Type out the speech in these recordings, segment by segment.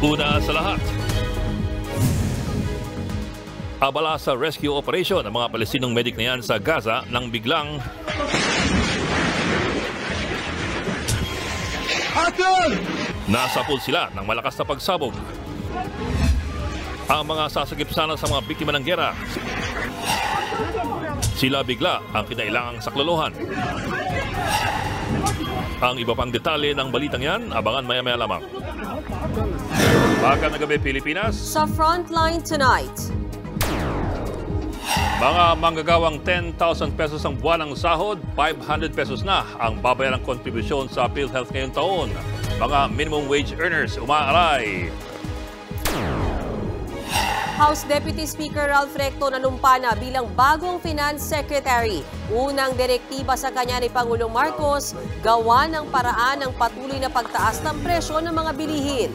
Una sa lahat, abala sa rescue operation ang mga Palestinong medic na yan sa Gaza nang biglang nasapul sila ng malakas na pagsabog. Ang mga sasagip sana sa mga biktima ng gera, sila bigla ang kinailangang saklolohan. Ang iba pang detalye ng balitang yan, abangan maya-maya lamang. Magandang gabi, Pilipinas. Sa Frontline tonight, mga manggagawang 10,000 pesos ang buwanang sahod, 500 pesos na ang babayarang kontribusyon sa PhilHealth ngayong taon. Mga minimum wage earners umaaray. House Deputy Speaker Ralph Recto nanumpa na bilang bagong Finance Secretary. Unang direktiba sa kanya ni Pangulong Marcos, gawa ng paraan ng patuloy na pagtaas ng presyo ng mga bilihin.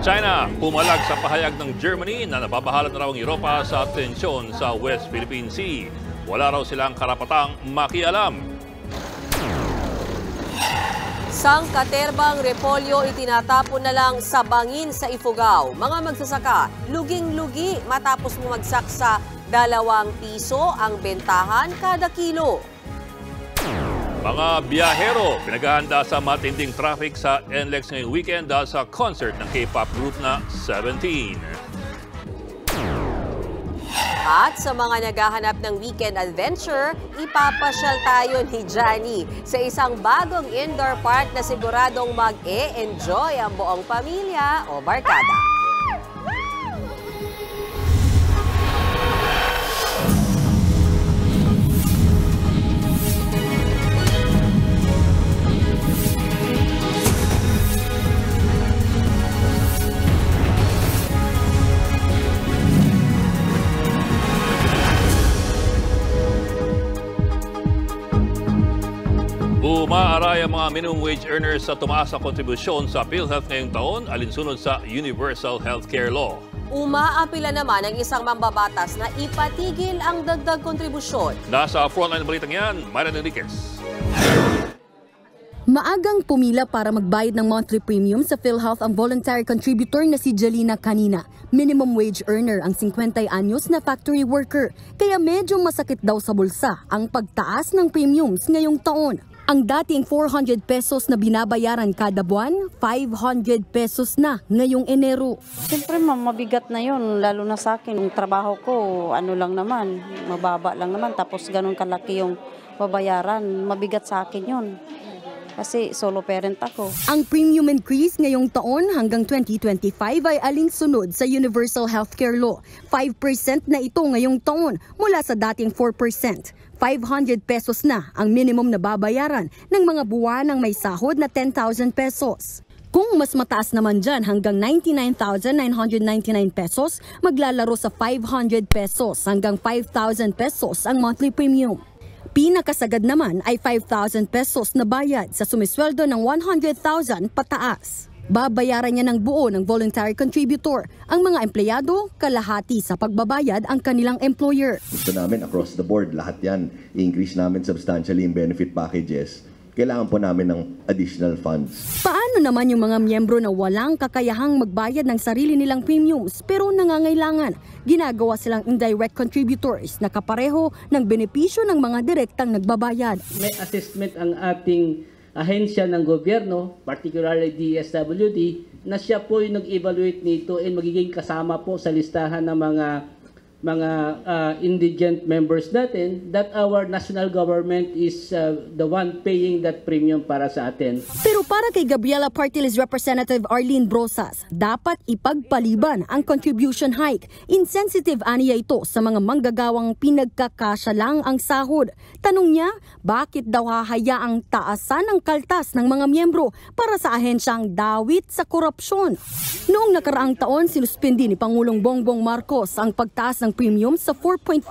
China, pumalag sa pahayag ng Germany na nababahala na raw ang Europa sa tensyon sa West Philippine Sea. Wala raw silang karapatang makialam. Sangkaterbang repolyo itinatapon na lang sa bangin sa Ifugao. Mga magsasaka, luging-lugi matapos bumagsak sa 2 piso ang bentahan kada kilo. Mga biyahero, pinaghahanda sa matinding traffic sa NLEX ngayong weekend dahil sa concert ng K-pop group na 17. At sa mga naghahanap ng weekend adventure, ipapasyal tayo ni Johnny sa isang bagong indoor park na siguradong mag-e-enjoy ang buong pamilya o barkada. Umaaray ang mga minimum wage earners sa tumaas na kontribusyon sa PhilHealth ngayong taon alinsunod sa Universal Healthcare Law. Umaapila naman ang isang mambabatas na ipatigil ang dagdag kontribusyon. Nasa frontline balitang yan, Marian Enriquez. Maagang pumila para magbayad ng monthly premium sa PhilHealth ang voluntary contributor na si Jelina Kanina. Minimum wage earner ang 50 anyos na factory worker. Kaya medyo masakit daw sa bulsa ang pagtaas ng premiums ngayong taon. Ang dating 400 pesos na binabayaran kada buwan, 500 pesos na ngayong Enero. Siyempre mabigat na yun, lalo na sa akin. Yung trabaho ko, ano lang naman, mababa lang naman. Tapos ganun kalaki yung babayaran, mabigat sa akin yun. Kasi solo parent ako. Ang premium increase ngayong taon hanggang 2025 ay alinsunod sa Universal Healthcare Law. 5% na ito ngayong taon mula sa dating 4%. 500 pesos na ang minimum na babayaran ng mga buwanang may sahod na 10,000 pesos. Kung mas mataas naman dyan hanggang 99,999 pesos, maglalaro sa 500 pesos hanggang 5,000 pesos ang monthly premium. Pinakasagad naman ay 5,000 pesos na bayad sa sumisweldo ng 100,000 pataas. Babayaran niya ng buo ng voluntary contributor. Ang mga empleyado, kalahati sa pagbabayad ang kanilang employer. Gusto namin across the board, lahat yan. I-increase namin substantially yung benefit packages. Kailangan po namin ng additional funds. Paano naman yung mga miyembro na walang kakayahang magbayad ng sarili nilang premiums pero nangangailangan? Ginagawa silang indirect contributors na kapareho ng benepisyo ng mga direktang nagbabayad. May assessment ang ating ahensya ng gobyerno, particularly DSWD, na siya po yung nag-evaluate nito and magiging kasama po sa listahan ng mga indigent members natin, that our national government is the one paying that premium para sa atin. Pero para kay Gabriela Party List Representative Arlene Brosas, dapat ipagpaliban ang contribution hike. Insensitive aniya ito sa mga manggagawang pinagkakasya lang ang sahod. Tanong niya, bakit daw hahayaang taasan ang kaltas ng mga miyembro para sa ahensyang dawit sa korupsyon? Noong nakaraang taon, sinuspindi ni Pangulong Bongbong Marcos ang pagtaas ng premium sa 4.5%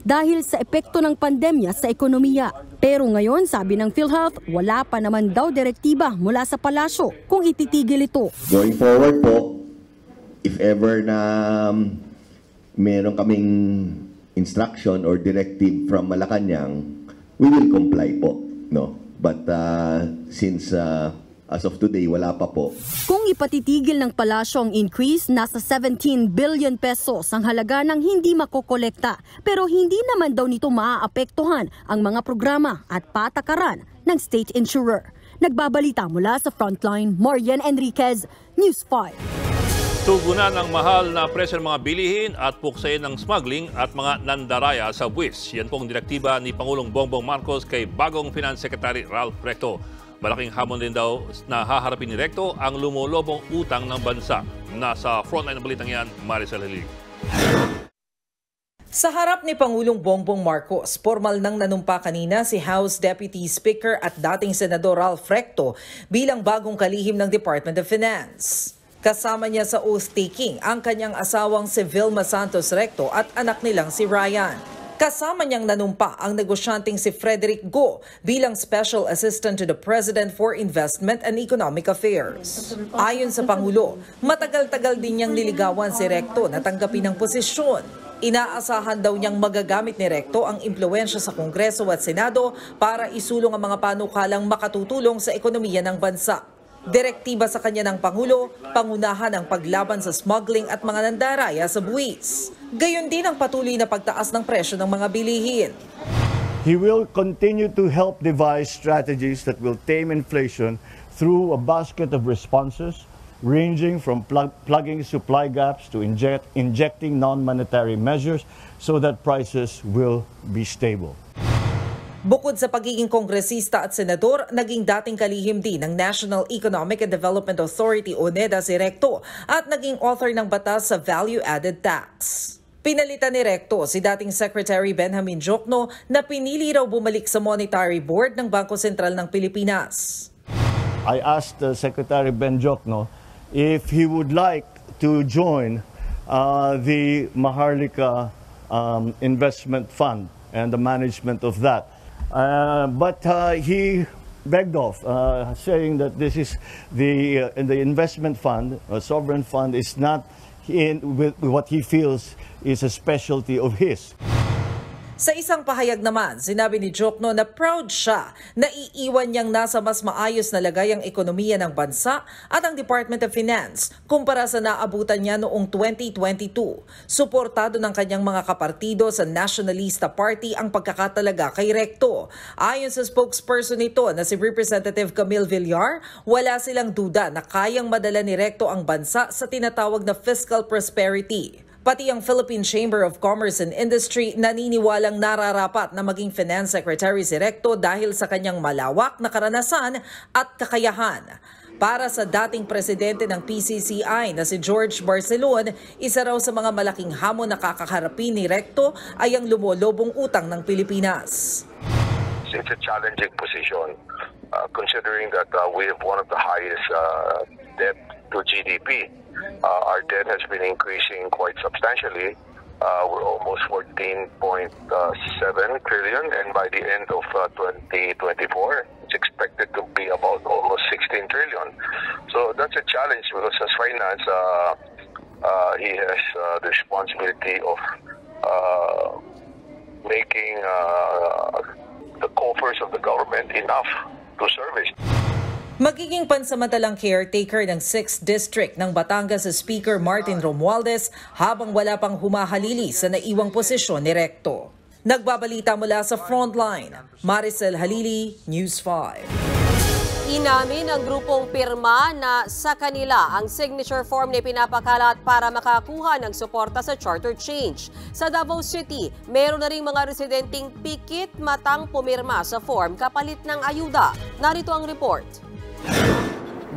dahil sa epekto ng pandemya sa ekonomiya. Pero ngayon, sabi ng PhilHealth, wala pa naman daw direktiba mula sa palasyo kung ititigil ito. Going forward po, if ever na meron kaming instruction or directive from Malacanang, we will comply po. No? But since as of today, wala pa po. Kung ipatitigil ng palasyo ang increase, nasa 17 billion pesos ang halaga ng hindi makokolekta. Pero hindi naman daw nito maaapektuhan ang mga programa at patakaran ng state insurer. Nagbabalita mula sa Frontline, Marian Enriquez, News 5. Tugunan ng mahal na presyo ng mga bilihin at puksayin ng smuggling at mga nandaraya sa buwis. Yan pong direktiba ni Pangulong Bongbong Marcos kay bagong Finance Secretary Ralph Recto. Malaking hamon din daw na haharapin ni Recto ang lumulobong utang ng bansa. Nasa frontline ng balitang yan, Maricel Halili. Sa harap ni Pangulong Bongbong Marcos, formal nang nanumpa kanina si House Deputy Speaker at dating Senador Ralph Recto bilang bagong kalihim ng Department of Finance. Kasama niya sa oath-taking ang kanyang asawang si Vilma Santos Recto at anak nilang si Ryan. Kasama niyang nanumpa ang negosyanteng si Frederick Go bilang Special Assistant to the President for Investment and Economic Affairs. Ayon sa Pangulo, matagal-tagal din niyang niligawan si Recto na tanggapin ang posisyon. Inaasahan daw niyang magagamit ni Recto ang impluwensya sa Kongreso at Senado para isulong ang mga panukalang makatutulong sa ekonomiya ng bansa. Direktiba sa kanya ng Pangulo, pangunahan ang paglaban sa smuggling at mga nandaraya sa buwis. Gayon din ang patuloy na pagtaas ng presyo ng mga bilihin. He will continue to help devise strategies that will tame inflation through a basket of responses, ranging from plugging supply gaps to injecting non-monetary measures so that prices will be stable. Bukod sa pagiging kongresista at senador, naging dating kalihim din ng National Economic and Development Authority o NEDA si Recto at naging author ng batas sa value-added tax. Pinalitan ni Recto si dating Secretary Benjamin Diokno na pinili raw bumalik sa Monetary Board ng Bangko Sentral ng Pilipinas. I asked Secretary Ben Diokno if he would like to join the Maharlika Investment Fund and the management of that. But he begged off, saying that this is the investment fund, a sovereign fund, is not with what he feels is a specialty of his. Sa isang pahayag naman, sinabi ni Diokno na proud siya na iiwan niyang nasa mas maayos na lagay ang ekonomiya ng bansa at ang Department of Finance kumpara sa naabutan niya noong 2022. Suportado ng kanyang mga kapartido sa Nationalista Party ang pagkakatalaga kay Recto. Ayon sa spokesperson nito na si Representative Camille Villar, wala silang duda na kayang madala ni Recto ang bansa sa tinatawag na fiscal prosperity. Pati ang Philippine Chamber of Commerce and Industry naniniwalang nararapat na maging Finance Secretary si Recto dahil sa kanyang malawak na karanasan at kakayahan. Para sa dating presidente ng PCCI na si George Barcelon, isa raw sa mga malaking hamon na kakaharapin ni Recto ay ang lumolobong utang ng Pilipinas. It's a challenging position considering that we have one of the highest debt to GDP. Our debt has been increasing quite substantially. We're almost 14.7 trillion, and by the end of 2024, it's expected to be about almost 16 trillion. So that's a challenge because as finance, he has the responsibility of making the coffers of the government enough to service. Magiging pansamantalang caretaker ng 6th District ng Batangas sa Speaker Martin Romualdez habang wala pang humahalili sa naiwang posisyon ni Recto. Nagbabalita mula sa Frontline, Maricel Halili, News 5. Inamin ng grupong pirma na sa kanila ang signature form na pinapakalat para makakuha ng suporta sa charter change. Sa Davao City, meron na ring mga residenteng pikit matang pumirma sa form kapalit ng ayuda. Narito ang report.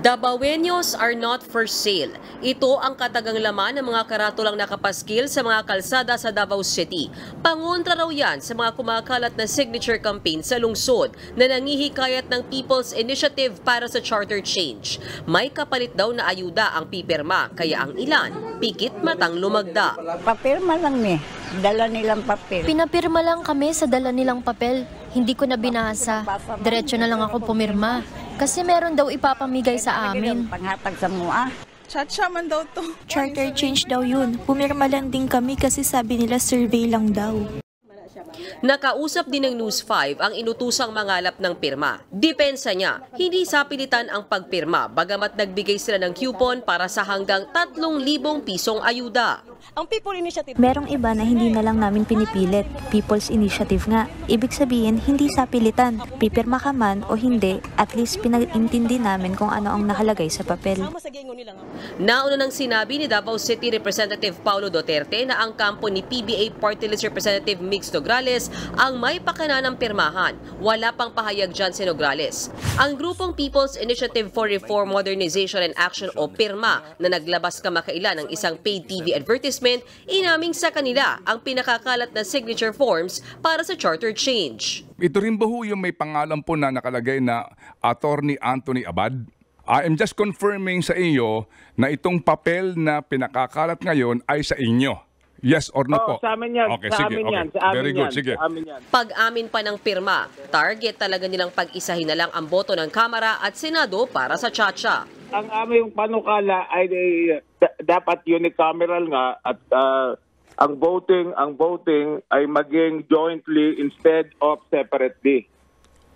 Dabaweños are not for sale. Ito ang katagang laman ng mga karatulang nakapaskil sa mga kalsada sa Davao City. Pangontra raw yan sa mga kumakalat na signature campaign sa lungsod na nangihikayat ng People's Initiative para sa charter change. May kapalit daw na ayuda ang pipirma, kaya ang ilan, pikit matang lumagda. Papirma lang dala nilang papel. Pinapirma lang kami sa dala nilang papel. Hindi ko na binasa. Diretso na lang ako pumirma. Kasi meron daw ipapamigay sa amin. Panghatag sa mua. Chacha man daw to. Charter change daw yun. Pumirma lang din kami kasi sabi nila survey lang daw. Nakausap din ng News 5 ang inutusang mangalap ng pirma. Depensa niya, hindi sapilitan ang pagpirma bagamat nagbigay sila ng coupon para sa hanggang 3,000 pisong ayuda. Ang People Initiative. Merong iba na hindi na lang namin pinipilit. People's Initiative nga. Ibig sabihin, hindi sapilitan. Pipirma ka man o hindi, at least pinag-intindi namin kung ano ang nakalagay sa papel. Nauna nang sinabi ni Davao City Representative Paulo Duterte na ang kampo ni PBA Party List Representative Mix Nograles ang may pakana ng pirmahan. Wala pang pahayag dyan si Nograles. Ang grupong People's Initiative for Reform, Modernization and Action o PIRMA na naglabas kamakailan ng isang paid TV advertisement, inaming sa kanila ang pinakakalat na signature forms para sa charter change. Ito rin ba ho yung may pangalan po na nakalagay na Attorney Anthony Abad? I am just confirming sa iyo na itong papel na pinakakalat ngayon ay sa inyo. Yes or no po? Sa amin yan. Okay, sa sige. amin Okay. yan. Sa amin Very good. yan. Sige. Sa amin yan. Pag-amin pa ng pirma, target talaga nilang pag-isahin na lang ang boto ng Kamara at Senado para sa Chacha. Ang aming panukala ay dapat unicameral nga at ang voting ay maging jointly instead of separately.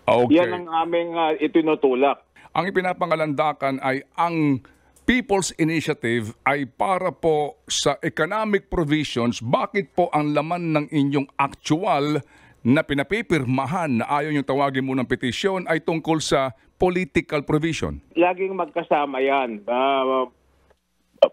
Okay. Yan ang aming itinutulak. Ang ipinapangalandakan ay ang People's Initiative ay para po sa economic provisions. Bakit po ang laman ng inyong actual na pinapipirmahan na ayaw yung tawagin mo ng petisyon ay tungkol sa political provision? Laging magkasama yan.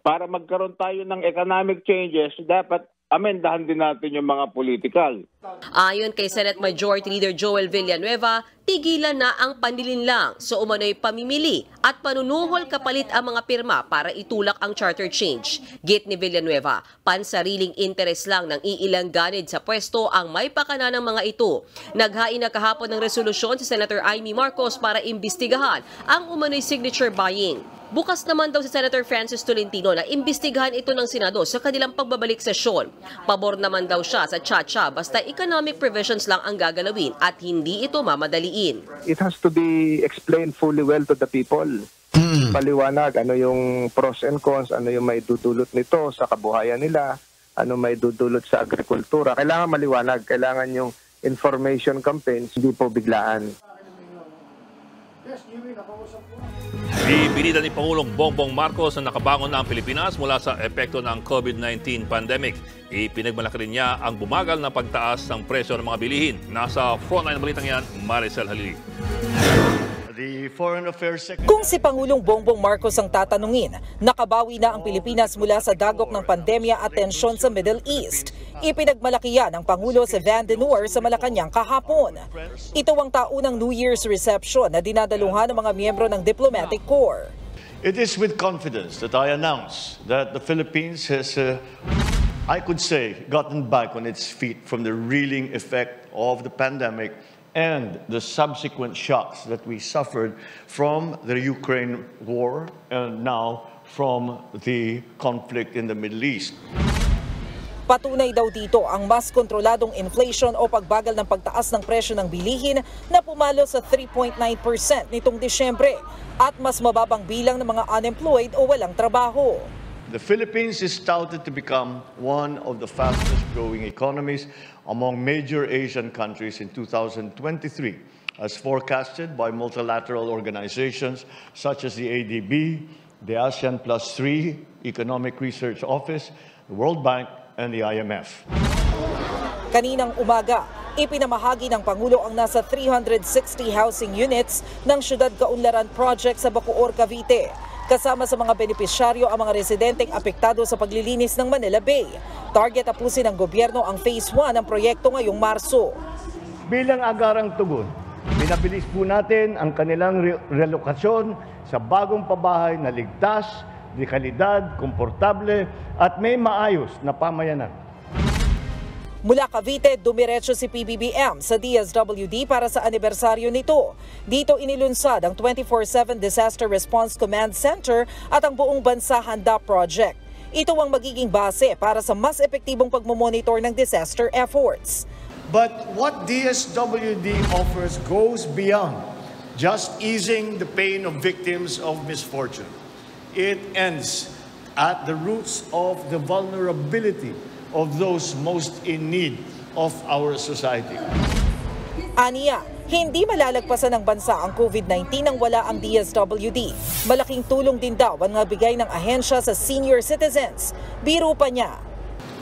Para magkaroon tayo ng economic changes, dapat amendahan din natin yung mga political. Ayon kay Senate Majority Leader Joel Villanueva, tigilan na ang panlilinlang so umano'y pamimili at panunuhol kapalit ang mga pirma para itulak ang charter change. Git ni Villanueva, pansariling interes lang ng iilang ganid sa pwesto ang may pakana ng mga ito. Naghain na kahapon ng resolusyon si Senator Amy Marcos para imbestigahan ang umano'y signature buying. Bukas naman daw si Senator Francis Tolentino na imbestigahan ito ng Senado sa kanilang pagbabalik sesyon. Pabor naman daw siya sa Chacha basta economic provisions lang ang gagalawin at hindi ito mamadaliin. It has to be explained fully well to the people. Paliwanag ano yung pros and cons, ano yung may dudulot nito sa kabuhayan nila, ano may dudulot sa agrikultura. Kailangan maliwanag, kailangan yung information campaigns, hindi po biglaan. Ibinida ni Pangulong Bongbong Marcos na nakabangon na ang Pilipinas mula sa epekto ng COVID-19 pandemic. Ipinagmalaki rin niya ang bumagal na pagtaas ng presyo ng mga bilihin. Nasa frontline ng balitang yan, Maricel Halili. Kung si Pangulong Bongbong Marcos ang tatanungin, nakabawi na ang Pilipinas mula sa dagok ng pandemya at tensyon sa Middle East. Ipinagmalaki yan ng Pangulo si Van den Noer sa Malacanang kahapon. Ito ang taunang New Year's reception na dinadaluhan ng mga miyembro ng Diplomatic Corps. It is with confidence that I announce that the Philippines has, I could say, gotten back on its feet from the reeling effect of the pandemic and the subsequent shocks that we suffered from the Ukraine war and now from the conflict in the Middle East. Patunay daw dito ang mas kontroladong inflation o pagbagal ng pagtaas ng presyo ng bilihin na pumalo sa 3.9% nitong Disyembre at mas mababang bilang ng mga unemployed o walang trabaho. The Philippines is touted to become one of the fastest growing economies among major Asian countries in 2023, as forecasted by multilateral organizations such as the ADB, the ASEAN Plus 3 Economic Research Office, the World Bank, and the IMF. Kaninang umaga, ipinamahagi ng Pangulo ang nasa 360 housing units ng Syudad Kaunlaran Project sa Bacoor, Cavite. Kasama sa mga benepisyaryo ang mga residenteng apektado sa paglilinis ng Manila Bay. Target tapusin ng gobyerno ang Phase 1 ng proyekto ngayong Marso. Bilang agarang tugon, pinabilis po natin ang kanilang relokasyon sa bagong pabahay na ligtas, de kalidad, komportable at may maayos na pamayanan. Mula Cavite, dumiretso si PBBM sa DSWD para sa anibersaryo nito. Dito inilunsad ang 24/7 Disaster Response Command Center at ang buong bansa handa project. Ito ang magiging base para sa mas epektibong pagmomonitor ng disaster efforts. But what DSWD offers goes beyond just easing the pain of victims of misfortune. It ends at the roots of the vulnerability of those most in need of our society. Aniya, hindi malalagpasan ng bansa ang COVID-19 nang wala ang DSWD. Malaking tulong din daw ang nabigay ng ahensya sa senior citizens. Biro pa niya,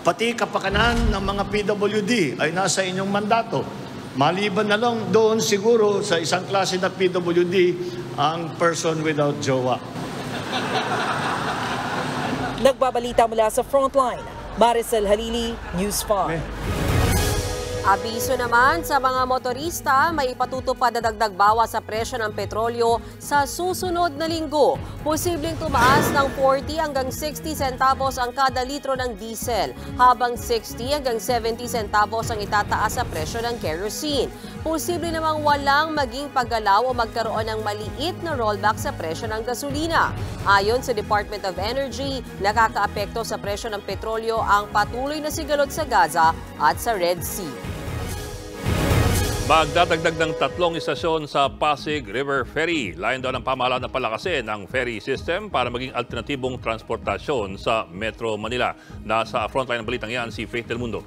Pati kapakanan ng mga PWD ay nasa inyong mandato. Maliban na lang doon siguro sa isang klase na PWD ang person without jowa. Nagbabalita mula sa Frontline, Maricel Halili, News 5. Abiso naman sa mga motorista, may ipatutupad na dagdag bawas sa presyo ng petrolyo sa susunod na linggo. Posibleng tumaas ng 40 hanggang 60 centavos ang kada litro ng diesel, habang 60 hanggang 70 centavos ang itataas sa presyo ng kerosene. Posible namang walang maging paggalaw o magkaroon ng maliit na rollback sa presyo ng gasolina. Ayon sa Department of Energy, nakakaapekto sa presyo ng petrolyo ang patuloy na sigalot sa Gaza at sa Red Sea. Magdadagdag ng 3 istasyon sa Pasig River Ferry. Layon daw ng pamahalaan na palakasin ang ferry system para maging alternatibong transportasyon sa Metro Manila. Nasa frontline ng balitang yan si Faith Del Mundo.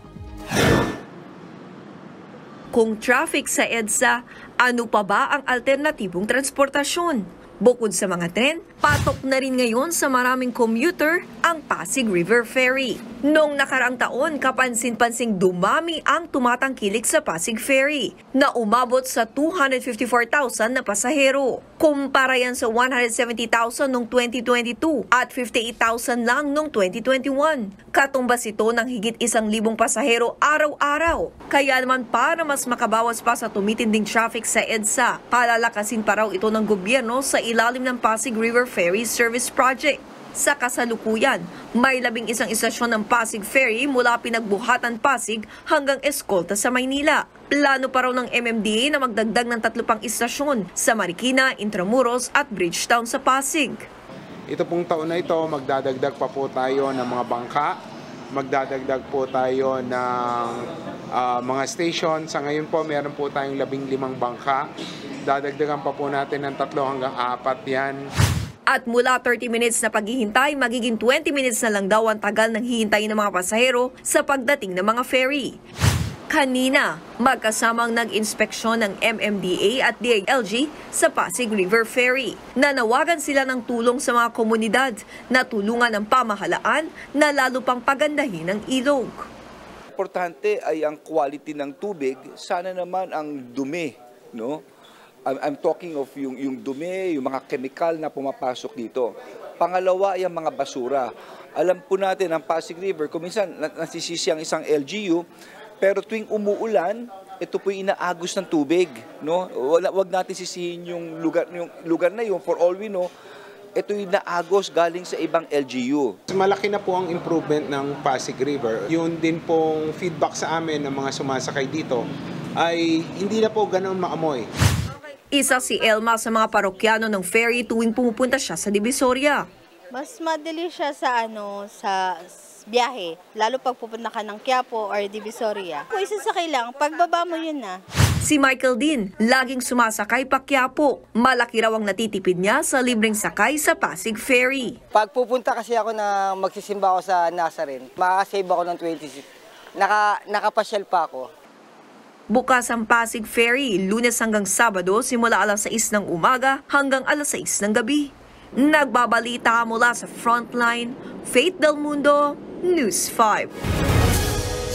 Kung traffic sa EDSA, ano pa ba ang alternatibong transportasyon? Bukod sa mga tren, patok na rin ngayon sa maraming commuter ang Pasig River Ferry. Noong nakaraang taon, kapansin-pansing dumami ang tumatangkilik sa Pasig Ferry na umabot sa 254,000 na pasahero. Kumpara yan sa 170,000 noong 2022 at 58,000 lang noong 2021. Katumbas ito ng higit 1,000 pasahero araw-araw. Kaya naman para mas makabawas pa sa tumitinding traffic sa EDSA, palalakasin pa raw ito ng gobyerno sa ilalim ng Pasig River Ferry Service Project. Sa kasalukuyan, may 11 istasyon ng Pasig Ferry mula Pinagbuhatan, Pasig hanggang Escolta sa Maynila. Plano pa raw ng MMDA na magdagdag ng 3 pang istasyon sa Marikina, Intramuros at Bridgetown sa Pasig. Ito pong taon na ito, magdadagdag pa po tayo ng mga bangka, magdadagdag po tayo ng mga station. Sa ngayon po, meron po tayong 15 bangka. Dadagdagan pa po natin ng 3 hanggang 4 yan. At mula 30 minutes na paghihintay, magiging 20 minutes na lang daw ang tagal ng hihintayin ng mga pasahero sa pagdating ng mga ferry. Kanina, magkasamang nag-inspeksyon ng MMDA at DILG sa Pasig River Ferry. Nanawagan sila ng tulong sa mga komunidad na tulungan ng pamahalaan na lalo pang pagandahin ang ilog. Importante ay ang quality ng tubig, sana naman ang dumi, no? I'm talking of yung dumi, yung mga chemical na pumapasok dito. Pangalawa ay ang mga basura. Alam po natin ang Pasig River, kung minsan nasisisi ang isang LGU, pero tuwing umuulan, ito po yung inaagos ng tubig. No? Wag natin sisihin yung lugar na yun, for all we know, ito yung naagos galing sa ibang LGU. Malaki na po ang improvement ng Pasig River. Yun din pong feedback sa amin ng mga sumasakay dito ay hindi na po ganoon maamoy. Isa si Elma sa mga parokyano ng ferry tuwing pumupunta siya sa Divisoria. Mas madali siya sa biyahe, lalo pag pupunta ka ng Quiapo or Divisoria. Kung isasakay lang, pagbaba mo yun na. Si Michael din, laging sumasakay pa Quiapo. Malaki raw ang natitipid niya sa libreng sakay sa Pasig Ferry. Pag pupunta kasi ako na magsisimba ako sa Nazarene, makakasave ako ng 26. Nakapasyal pa ako. Bukas ang Pasig Ferry, Lunes hanggang Sabado, simula alas 6 ng umaga hanggang alas 6 ng gabi. Nagbabalita mula sa Frontline, Faith Del Mundo, News 5.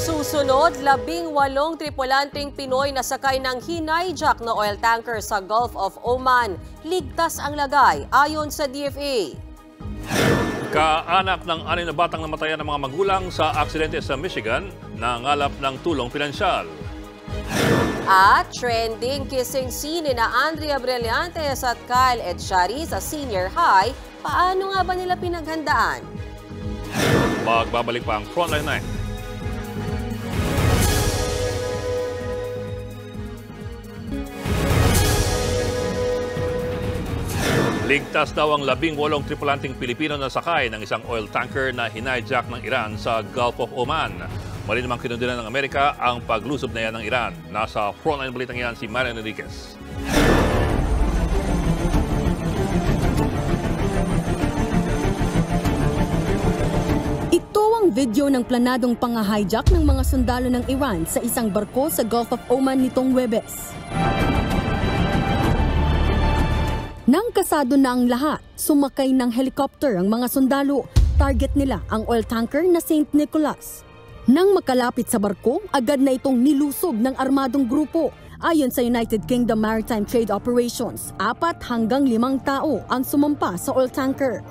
Susunod, 18 tripulanteng Pinoy na sakay ng hinijack na oil tanker sa Gulf of Oman. Ligtas ang lagay, ayon sa DFA. Kaanak ng 6 na batang namatayan ng mga magulang sa aksidente sa Michigan, nangalap ng tulong pinansyal. At trending kissing scene na Andrea Brillantes at Kyle Edshari sa senior high, paano nga ba nila pinaghandaan? Magbabalik pa ang Frontline 9. Ligtas daw ang 18 tripulanteng Pilipino na sakay ng isang oil tanker na hinijack ng Iran sa Gulf of Oman. Mali namang kinundinan ng Amerika ang paglusob na yan ng Iran. Nasa Frontline balitang yan si Marian Enriquez. Ito ang Video ng planadong pang-hijack ng mga sundalo ng Iran sa isang barko sa Gulf of Oman nitong Huwebes. Nang kasado na ang lahat, sumakay ng helicopter ang mga sundalo. Target nila ang oil tanker na St. Nicholas. Nang makalapit sa barko, agad na itong nilusob ng armadong grupo. Ayon sa United Kingdom Maritime Trade Operations, 4 hanggang 5 tao ang sumampa sa oil tanker.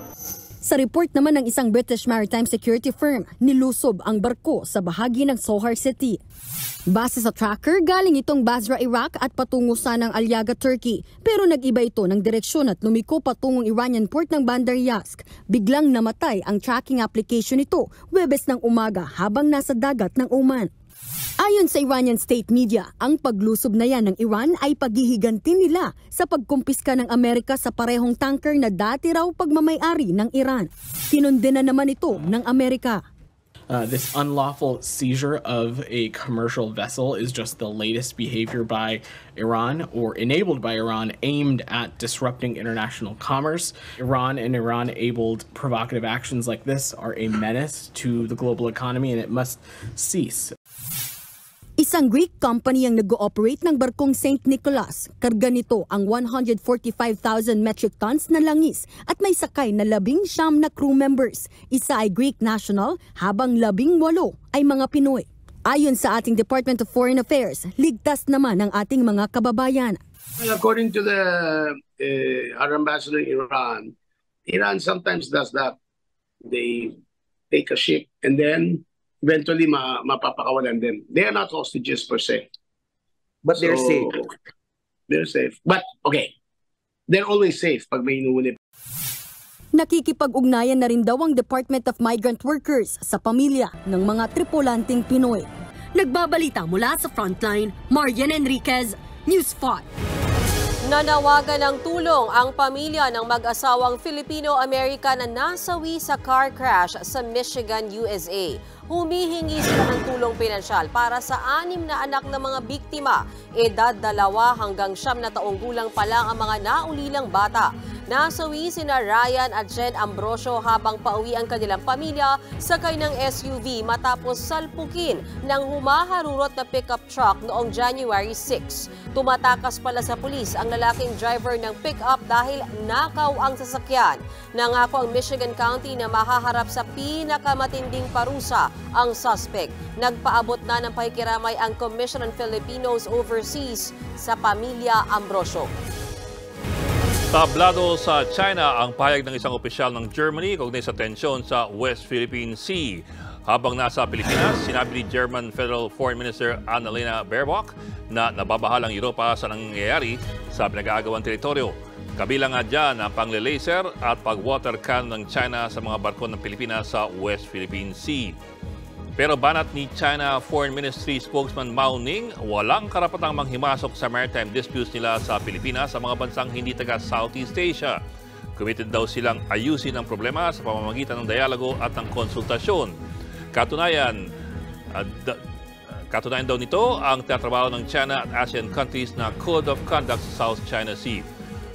Sa report naman ng isang British maritime security firm, nilusob ang barko sa bahagi ng Sohar City. Base sa tracker, galing itong Basra, Iraq at patungo sanang Aliaga, Turkey. Pero nag-iba ito ng direksyon at lumiko patungong Iranian port ng Bandar Yazd. Biglang namatay ang tracking application nito Huwebes ng umaga habang nasa dagat ng Oman. Ayon sa Iranian state media, ang paglusob na yan ng Iran ay paghihiganti nila sa pagkumpiska ng Amerika sa parehong tanker na dati raw pagmamay-ari ng Iran. Kinundena naman ito ng Amerika. This unlawful seizure of a commercial vessel is just the latest behavior by Iran or enabled by Iran aimed at disrupting international commerce. Iran and Iran-enabled provocative actions like this are a menace to the global economy and it must cease. Isang Greek company ang nag-ooperate ng barkong St. Nicholas. Karga nito ang 145,000 metric tons na langis at may sakay na 19 na crew members. Isa ay Greek national habang 18 ay mga Pinoy. Ayon sa ating Department of Foreign Affairs, ligtas naman ang ating mga kababayan. Well, according to our ambassador in Iran, Iran sometimes does that. They take a ship and then eventually mapapakawalan din. They are not hostages per se. But they're safe. They're safe. But, okay, they're always safe pag may inuunip. Nakikipag-ugnayan na rin daw ang Department of Migrant Workers sa pamilya ng mga tripulanting Pinoy. Nagbabalita mula sa Frontline, Marian Enriquez, News 5. Nanawagan ng tulong ang pamilya ng mag-asawang Filipino-American na nasawi sa car crash sa Michigan, USA. Humihingi sila ng tulong pinansyal para sa 6 na anak ng mga biktima. Edad 2 hanggang 9 na taong gulang pa lang ang mga naulilang bata. Nasawi sina Ryan at Jen Ambrosio habang pauwi ang kanilang pamilya sakay ng SUV matapos salpukin ng humaharurot na pickup truck noong January 6. Tumatakas pala sa pulis ang lalaking driver ng pickup dahil nakaw ang sasakyan. Nangako ang Michigan County na mahaharap sa pinakamatinding parusa ang suspect. Nagpaabot na ng pakikiramay ang Commission on Filipinos Overseas sa pamilya Ambrosio. Tablado sa China ang pahayag ng isang opisyal ng Germany kaugnay sa tensyon sa West Philippine Sea. Habang nasa Pilipinas, sinabi ni German Federal Foreign Minister Annalena Baerbock na nababahalang Europa sa nangyayari sa pinag-aagawang teritoryo. Kabilang nga dyan ang pangle-laser at pag-water cannon ng China sa mga barko ng Pilipinas sa West Philippine Sea. Pero banat ni China Foreign Ministry spokesman Mao Ning, walang karapatang manghimasok sa maritime disputes nila sa Pilipinas sa mga bansang hindi taga Southeast Asia. Committed daw silang ayusin ang problema sa pamamagitan ng dialogo at ng konsultasyon. Katunayan daw nito ang tatrabaho ng China at ASEAN countries na Code of Conduct sa South China Sea.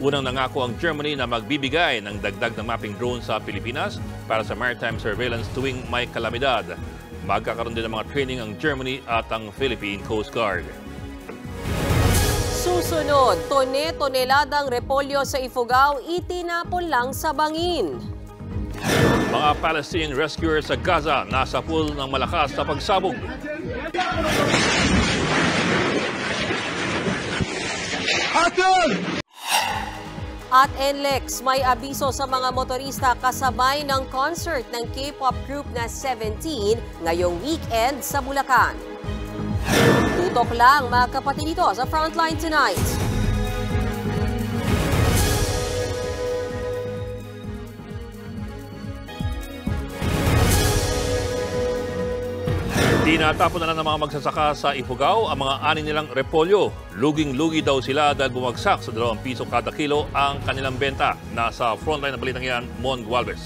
Unang nangako ang Germany na magbibigay ng dagdag na mapping drone sa Pilipinas para sa maritime surveillance tuwing may kalamidad. Magkakaroon din ng mga training ang Germany at ang Philippine Coast Guard. Susunod, toneladang repolyo sa Ifugao itinapon lang sa bangin. Mga Palestinian rescuers sa Gaza nasa pool ng malakas na pagsabog. At NLEX, may abiso sa mga motorista kasabay ng concert ng K-pop group na 17 ngayong weekend sa Bulacan. Tutok lang mga kapatid dito sa Frontline Tonight. Tinatapon na lang ng mga magsasaka sa Ifugao ang mga ani nilang repolyo. Luging-lugi daw sila dahil bumagsak sa 2 piso kada kilo ang kanilang benta. Nasa frontline na balitang yan, Mon Gualvez.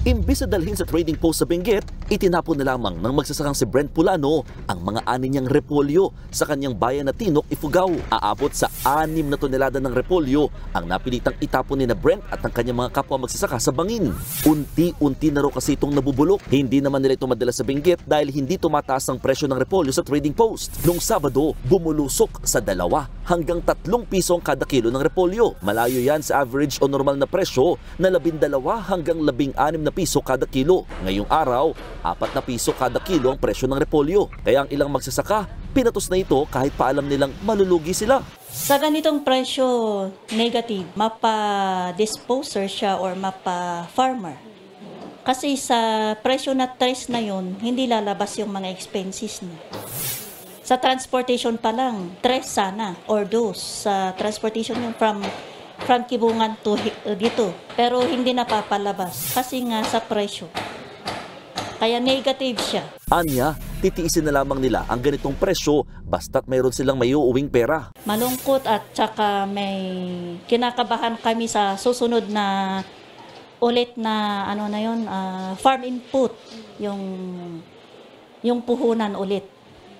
Imbis na dalhin sa trading post sa Benguet, Itinapon na lamang ng magsasakang si Brent Pulano ang mga ani niyang repolyo sa kanyang bayan na Tinok, Ifugao. Aabot sa 6 na tonelada ng repolyo ang napilitang itapon ni na Brent at ang kanyang mga kapwa magsasaka sa bangin. Unti-unti na raw kasi itong nabubulok. Hindi naman nila ito madala sa Benguet dahil hindi tumataas ang presyo ng repolyo sa trading post. Noong Sabado, bumulusok sa 2 hanggang 3 piso ang kada kilo ng repolyo. Malayo yan sa average o normal na presyo na 12 hanggang 16 na piso kada kilo. Ngayong araw, 4 na piso kada kilo ang presyo ng repolyo. Kaya ang ilang magsasaka, pinatos na ito kahit pa alam nilang malulugi sila. Sa ganitong presyo negative, mapa-disposer siya or mapa-farmer. Kasi sa presyo na 3 na yun, hindi lalabas yung mga expenses niya. Sa transportation pa lang, 3 sana or 2 sa transportation yung from Kibungan to dito. Pero hindi napapalabas kasi nga sa presyo. Kaya negative siya. Anya, titiisin na lamang nila ang ganitong presyo basta't mayroon silang may uuwing pera. Malungkot at saka may kinakabahan kami sa susunod na ulit na farm input, yung puhunan ulit.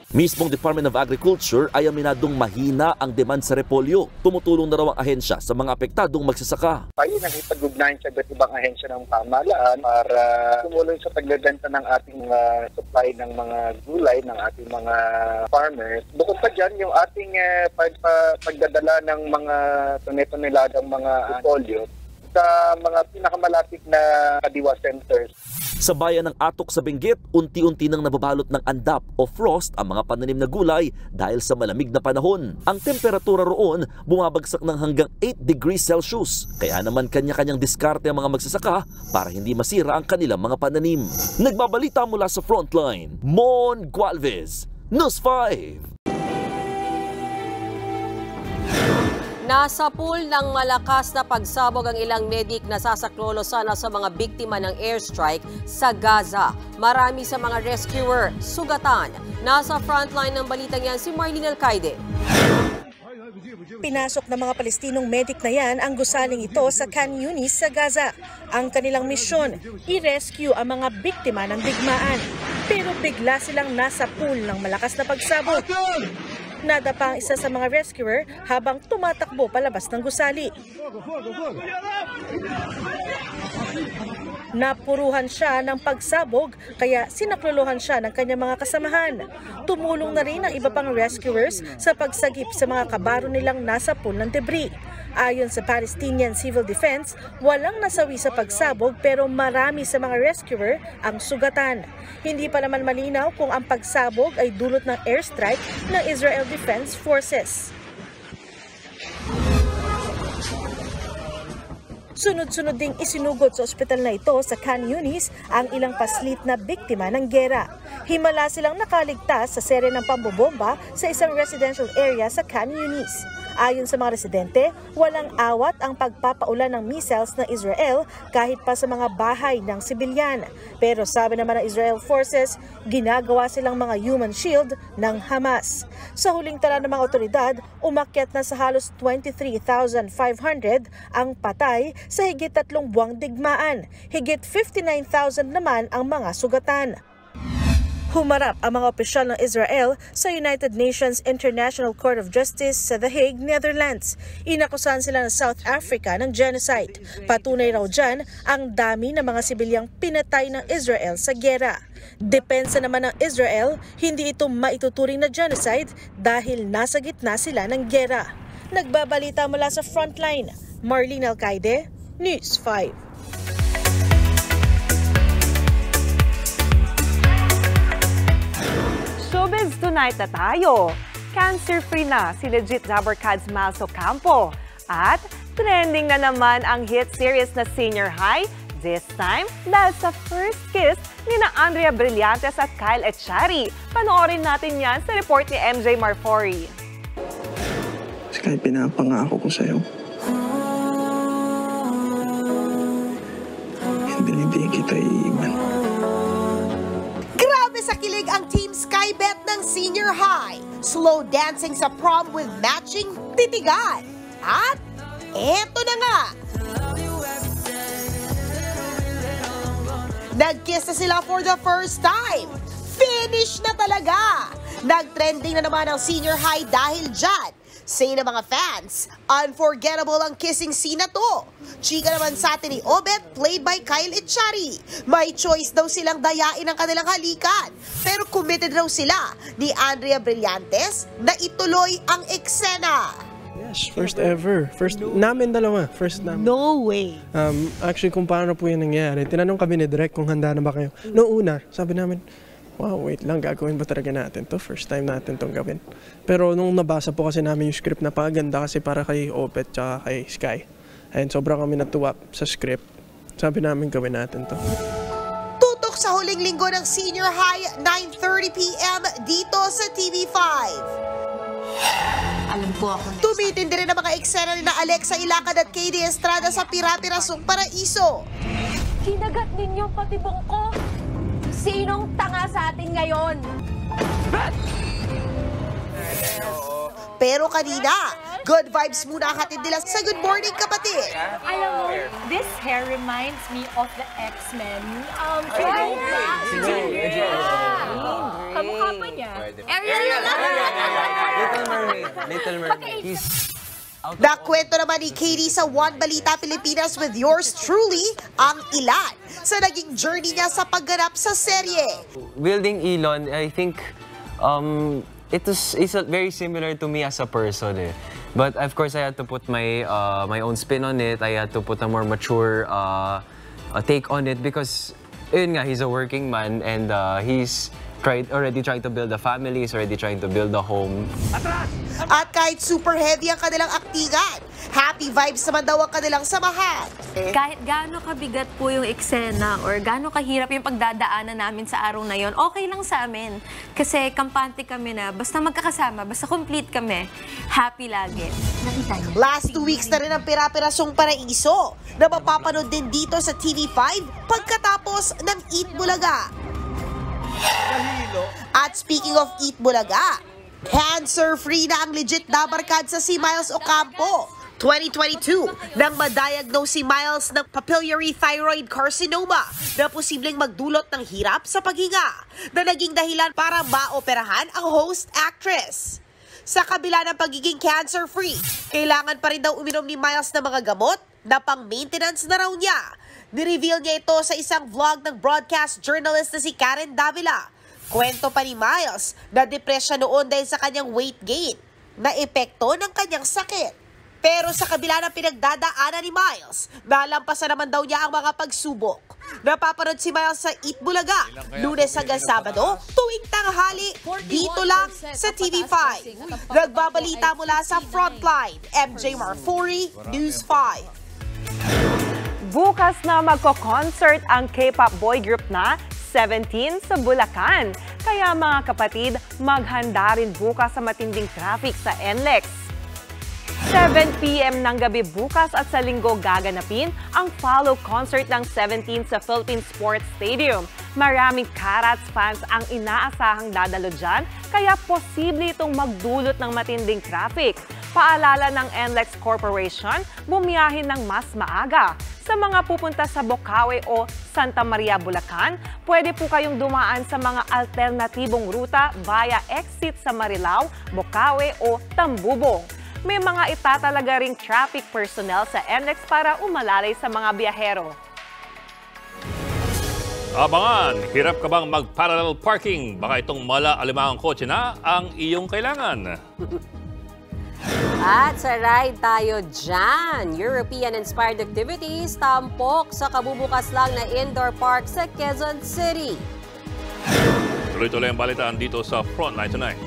Mismong Department of Agriculture ay aminadong mahina ang demand sa repolyo. Tumutulong na raw ang ahensya sa mga apektadong magsasaka. Tayo nakipag-ugnayan sa iba't ibang ahensya ng pamahalaan para tumulong sa pagbebenta ng ating supply ng mga gulay ng ating mga farmers. Bukod pa dyan, yung ating pagdadala ng mga tonelagang mga repolyo sa mga pinakamalapit na kadiwa centers. Sa bayan ng Atok sa Benguet, unti-unti nang nababalot ng andap o frost ang mga pananim na gulay dahil sa malamig na panahon. Ang temperatura roon bumabagsak ng hanggang 8 degrees Celsius. Kaya naman kanya-kanyang diskarte ang mga magsasaka para hindi masira ang kanilang mga pananim. Nagbabalita mula sa Frontline, Mon Gualvez, News 5. Nasa pool ng malakas na pagsabog ang ilang medik na sasaklolo sana sa mga biktima ng airstrike sa Gaza. Marami sa mga rescuer sugatan. Nasa frontline ng balitang yan si Marlene Alcaide. Pinasok ng mga Palestinong medic na yan ang gusaling ito sa Khan Yunis sa Gaza. Ang kanilang misyon, i-rescue ang mga biktima ng digmaan. Pero bigla silang nasa pool ng malakas na pagsabog. Nadapa ang isa sa mga rescuer habang tumatakbo palabas ng gusali. Napuruhan siya ng pagsabog kaya sinaklolohan siya ng kanyang mga kasamahan. Tumulong na rin ang iba pang rescuers sa pagsagip sa mga kabaro nilang nasa pool ng debris. Ayon sa Palestinian Civil Defense, walang nasawi sa pagsabog pero marami sa mga rescuer ang sugatan. Hindi pa naman malinaw kung ang pagsabog ay dulot ng airstrike ng Israel Defense Forces. Sunod-sunod ding isinugod sa ospital na ito sa Khan Yunis ang ilang paslit na biktima ng gera. Himala silang nakaligtas sa serye ng pambobomba sa isang residential area sa Khan Yunis. Ayon sa mga residente, walang awat ang pagpapaulan ng missiles ng Israel kahit pa sa mga bahay ng sibilyan. Pero sabi naman ng Israel Forces, ginagawa silang mga human shield ng Hamas. Sa huling tala ng mga otoridad, umakyat na sa halos 23,500 ang patay sa higit 3 buwang digmaan. Higit 59,000 naman ang mga sugatan. Humarap ang mga opisyal ng Israel sa United Nations International Court of Justice sa The Hague, Netherlands. Inakusahan sila ng South Africa ng genocide. Patunay raw dyan ang dami ng mga sibilyang pinatay ng Israel sa giyera. Depensa naman ng Israel, hindi ito maituturing na genocide dahil nasa gitna sila ng giyera. Nagbabalita mula sa Frontline, Marlene Alcaide, News 5. Showbiz tonight na tayo. Cancer-free na si Legit Zabarkads Miles Ocampo. At trending na naman ang hit series na Senior High. This time, dahil sa first kiss ni na Andrea Brillantes at Kyle Echari. Panoorin natin yan sa report ni MJ Marfori. Kasi kahit pinapangako ko sa'yo, hindi kita iiwan. Grabe sa kilig ang Team Skybet ng Senior High. Slow dancing sa prom with matching titigan. At eto na nga! Nag-kiss na sila for the first time. Finish na talaga! Nag-trending na naman ang senior high dahil dyan. Say ng mga fans, unforgettable ang kissing scene na to. Chika naman sa atin ni Obet, played by Kyle Echari. May choice daw silang dayain ang kanilang halikan. Pero committed raw sila ni Andrea Brillantes na ituloy ang eksena. Yes, first ever. First namin dalawa. First namin. No way. Actually, kung paano po yung nangyari, tinanong kami ni Direk kung handa na ba kayo. Noong una, sabi namin, wow, wait lang, gagawin ba talaga natin to? First time natin tong gawin. Pero nung nabasa po kasi namin yung script, napakaganda kasi para kay Opet tsaka kay Sky. And sobrang kami natuwa sa script. Sabi namin gawin natin to. Tutok sa huling linggo ng senior high, 9:30 p.m. dito sa TV5. Alam ko ako. Tumitindi rin ang mga eksena ni Alexa Ilacad at KD Estrada sa Pira-Pirasong Paraiso. Kinagat ninyo pati ko. Sinong tanga sa atin ngayon? Pero kanina, good vibes muna ang hatid nila sa Good Morning Kapatid. Alam mo, this hair reminds me of the X-Men. Kamukha pa niya. Ariel na lang. Little Mermaid. Nakwento naman ni Katie sa One Balita Pilipinas with yours truly ang ilan sa naging journey niya sa pagganap sa serye. Building Elon, I think it's very similar to me as a person. But of course, I had to put my own spin on it. I had to put a more mature take on it because yun nga, he's a working man and he's already trying to build a family, he's already trying to build a home. At kahit super heavy ang kanilang aktingan, happy vibes naman daw ang kanilang samahan. Kahit gaano kabigat po yung eksena or gaano kahirap yung pagdadaanan namin sa araw na yon, okay lang sa amin. Kasi kampante kami na basta magkakasama, basta complete kami, happy lagi. Last 2 weeks na rin ang Pira-Pirasong Paraiso na mapapanood din dito sa TV5 pagkatapos ng Eat Bulaga. At speaking of Eat Bulaga, cancer-free na ang legit na barkad sa si Miles Ocampo. 2022, nang madiagnose si Miles ng papillary thyroid carcinoma na posibleng magdulot ng hirap sa paghinga na naging dahilan para maoperahan ang host actress. Sa kabila ng pagiging cancer-free, kailangan pa rin daw uminom ni Miles ng mga gamot na pang-maintenance na raw niya. Nireveal niya ito sa isang vlog ng broadcast journalist na si Karen Davila. Kwento pa ni Miles na depresya noon dahil sa kanyang weight gain na epekto ng kanyang sakit. Pero sa kabila ng pinagdadaanan ni Miles, nalampasan naman daw niya ang mga pagsubok. Napapanood si Miles sa Eat Bulaga, Lunes hanggang Sabado, tuwing tanghali, dito lang sa TV5. Nagbabalita mula sa Frontline, MJ Marfori, News 5. Bukas na magko-concert ang K-pop boy group na 17 sa Bulacan. Kaya mga kapatid, maghanda rin bukas sa matinding traffic sa NLEX. 7 p.m. ng gabi bukas at sa linggo gaganapin ang follow concert ng 17 sa Philippine Sports Stadium. Maraming Karats fans ang inaasahang dadalo dyan, kaya posible itong magdulot ng matinding traffic. Paalala ng NLEX Corporation, bumiyahin ng mas maaga. Sa mga pupunta sa Bocaue o Santa Maria, Bulacan, pwede po kayong dumaan sa mga alternatibong ruta via exit sa Marilao, Bocaue o Tambubong. May mga itatalaga ring traffic personnel sa NLEX para umalalay sa mga biyahero. Abangan, hirap ka bang mag-parallel parking? Baka itong mala-alimahang kotse na ang iyong kailangan. At sa ride tayo dyan. European-inspired activities, tampok sa kabubukas lang na indoor park sa Quezon City. Tuloy-tuloy ang balitaan dito sa Frontline Tonight.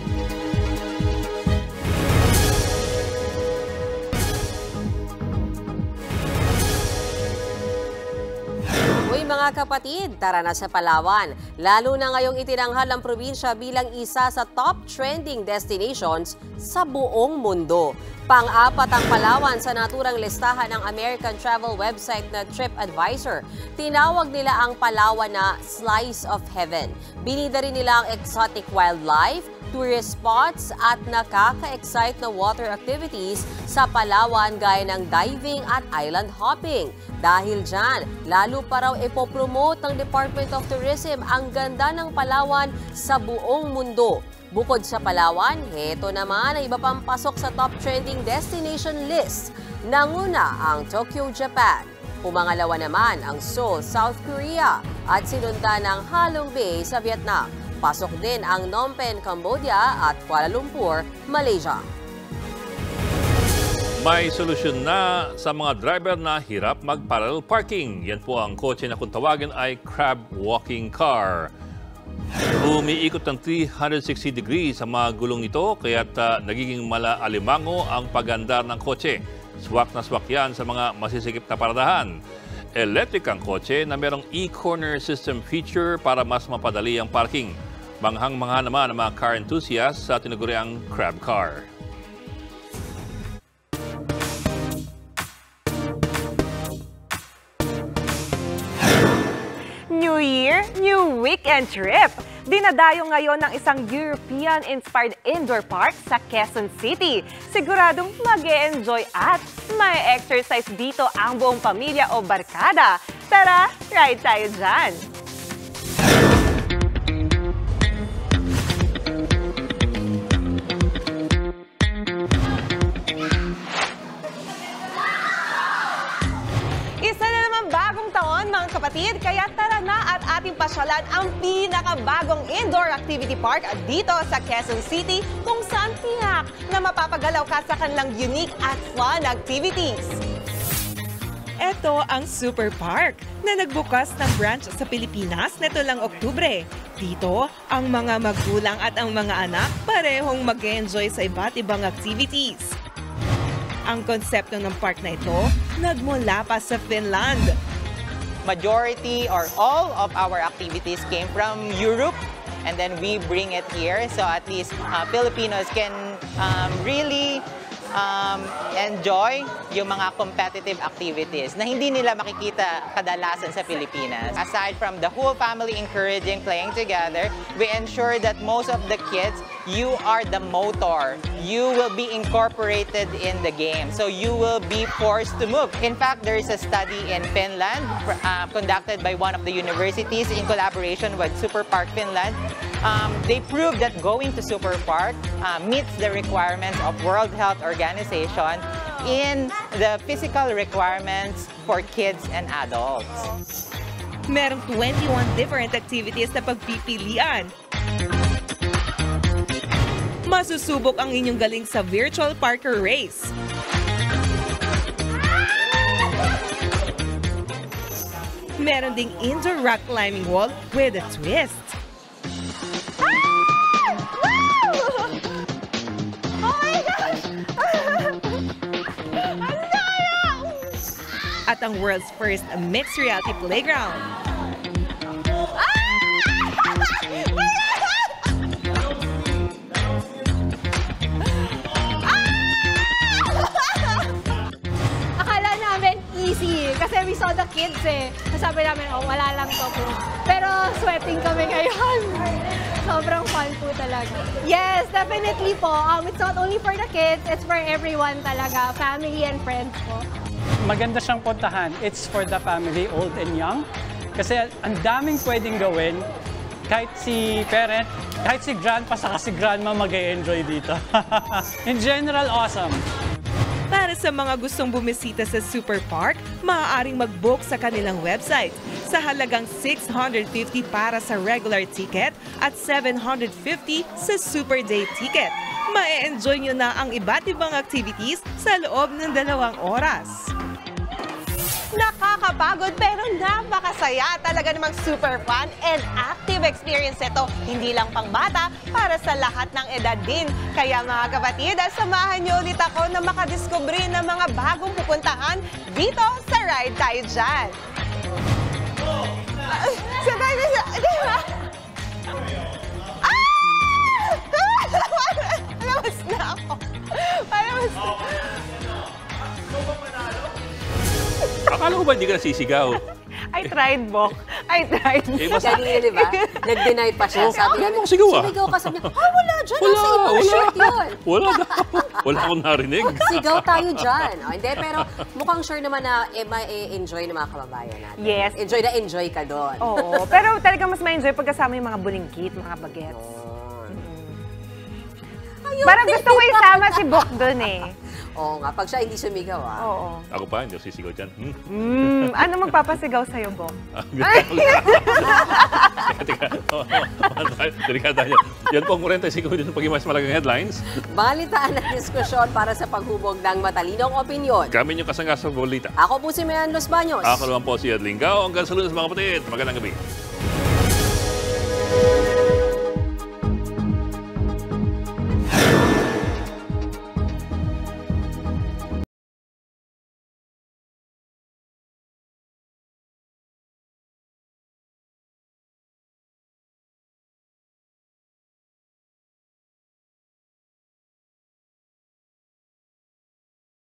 Uy mga kapatid, tara na sa Palawan. Lalo na ngayong itinanghal ang probinsya bilang isa sa top trending destinations sa buong mundo. Pang-apat ang Palawan sa naturang listahan ng American travel website na TripAdvisor. Tinawag nila ang Palawan na Slice of Heaven. Binida rin nila ang exotic wildlife, tourist spots at nakaka-excite na water activities sa Palawan gaya ng diving at island hopping. Dahil dyan, lalo pa raw ipopromote ng Department of Tourism ang ganda ng Palawan sa buong mundo. Bukod sa Palawan, heto naman ang iba pang pasok sa top trending destination list. Nanguna ang Tokyo, Japan. Pumangalawa naman ang Seoul, South Korea at sinundan ng Halong Bay sa Vietnam. Pasok din ang Phnom Penh, Cambodia at Kuala Lumpur, Malaysia. May solusyon na sa mga driver na hirap mag-parallel parking. Yan po ang kotse na kung tawagin ay crab walking car. Umiikot ng 360 degrees sa mga gulong ito kaya't nagiging mala-alimango ang pag-andar ng kotse. Swak na swak yan sa mga masisikip na paradahan. Electric ang kotse na merong e-corner system feature para mas mapadali ang parking. Manghang-mangha naman ang mga car enthusiasts sa tinaguriang crab car. New Year, new weekend trip! Dinadayo ngayon ng isang European-inspired indoor park sa Quezon City. Siguradong mag-e-enjoy at may exercise dito ang buong pamilya o barkada. Tara, ride tayo dyan! Isa na naman bagong taon mga kapatid, kaya tara na at ating pasyalan ang pinakabagong indoor activity park dito sa Quezon City kung saan tiyak na mapapagalaw ka sa kanilang unique at fun activities. Ito ang Super Park na nagbukas ng branch sa Pilipinas nito lang Oktubre. Dito, ang mga magulang at ang mga anak parehong mag-enjoy sa iba't ibang activities. Ang konsepto ng park na ito, nagmula pa sa Finland. Majority or all of our activities came from Europe and then we bring it here so at least Filipinos can really enjoy yung mga competitive activities na hindi nila makikita kadalasan sa Pilipinas. Aside from the whole family encouraging playing together, we ensure that most of the kids, you are the motor. You will be incorporated in the game. So you will be forced to move. In fact, there is a study in Finland conducted by one of the universities in collaboration with Super Park Finland. They proved that going to Super Park meets the requirements of World Health Organization in the physical requirements for kids and adults. Merong 21 different activities na pagpipilian. Masusubok ang inyong galing sa virtual parkour race. Meron ding indoor rock climbing wall with a twist. At ang world's first mixed reality playground. Akala namin easy kasi we saw the kids Sabi namin, oh, wala lang to po. Pero sweating kami ngayon. Sobrang fun po talaga. Yes, definitely po. It's not only for the kids, it's for everyone talaga. Family and friends po. Maganda siyang puntahan. It's for the family, old and young. Kasi ang daming pwedeng gawin. Kahit si parent, kahit si grandpa, saka si grandma mag-e-enjoy dito. In general, awesome. Para sa mga gustong bumisita sa Super Park, maaaring mag-book sa kanilang website sa halagang 650 para sa regular ticket at 750 sa Super Day ticket. Ma-enjoy nyo na ang iba't ibang activities sa loob ng 2 oras. Nakakapagod pero napakasaya. Talaga namang super fun and active experience ito. Hindi lang pang bata, para sa lahat ng edad din. Kaya mga kapatid, samahan niyo ulit ako na makadiskubre ng mga bagong pupuntahan dito sa Ride Tayo Dyan. Sabay na siya, di ba? Labas na ako. Akala ko ba hindi ka nasisigaw? I tried, Bok. I tried. Kanina, di ba? Nag-deny pa siya. Sabi niya, sinigaw ka. Sabi niya, wala dyan. Nasa ibang shirt yun. Wala akong narinig. Sigaw tayo dyan. Hindi, pero mukhang sure naman na ma-enjoy ng mga kababayan natin. Yes. Enjoy ka doon. Oo. Pero talagang mas ma-enjoy pagkasama yung mga bulingkit, mga bagets. Parang gusto ko isama si Bok doon eh. Oo nga, pag siya hindi sumigaw Oo. Ako pa, hindi ako sisigaw dyan. Ano magpapasigaw sa'yo, Bok? Delikada yan. Yan po ang 45 minuto pag-imas malagang headlines. Balitaan at diskusyon para sa paghubog ng matalinong opinyon. Kami yung kasangga sa balita. Ako po si Mayan Los Baños. Ako naman po si Ed Lingao. Hanggang sa lunes mga kapatid. Magandang gabi.